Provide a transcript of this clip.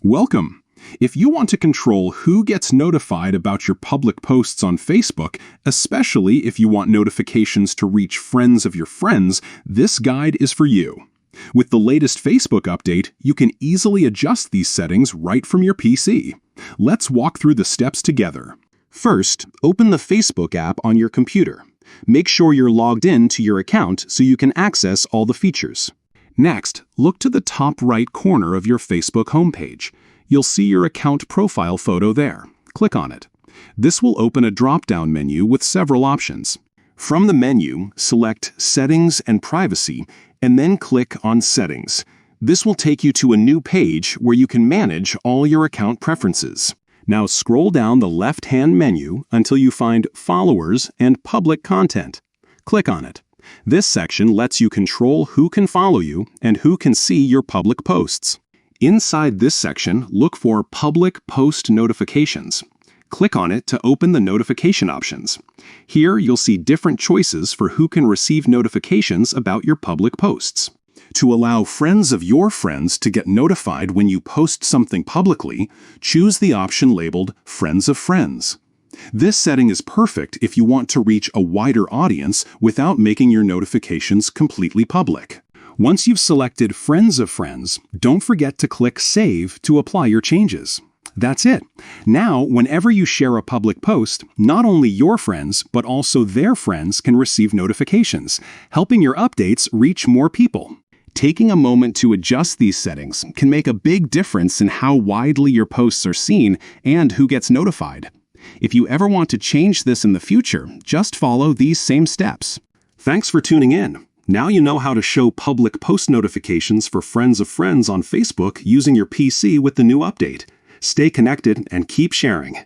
Welcome! If you want to control who gets notified about your public posts on Facebook, especially if you want notifications to reach friends of your friends, this guide is for you. With the latest Facebook update, you can easily adjust these settings right from your PC. Let's walk through the steps together. First, open the Facebook app on your computer. Make sure you're logged in to your account so you can access all the features. Next, look to the top right corner of your Facebook homepage. You'll see your account profile photo there. Click on it. This will open a drop-down menu with several options. From the menu, select Settings and Privacy, and then click on Settings. This will take you to a new page where you can manage all your account preferences. Now scroll down the left-hand menu until you find Followers and Public Content. Click on it. This section lets you control who can follow you and who can see your public posts. Inside this section, look for Public Post Notifications. Click on it to open the notification options. Here you'll see different choices for who can receive notifications about your public posts. To allow friends of your friends to get notified when you post something publicly, choose the option labeled Friends of Friends. This setting is perfect if you want to reach a wider audience without making your notifications completely public. Once you've selected Friends of Friends, don't forget to click Save to apply your changes. That's it. Now, whenever you share a public post, not only your friends, but also their friends can receive notifications, helping your updates reach more people. Taking a moment to adjust these settings can make a big difference in how widely your posts are seen and who gets notified. If you ever want to change this in the future, just follow these same steps. Thanks for tuning in. Now you know how to show public post notifications for friends of friends on Facebook using your PC with the new update. Stay connected and keep sharing.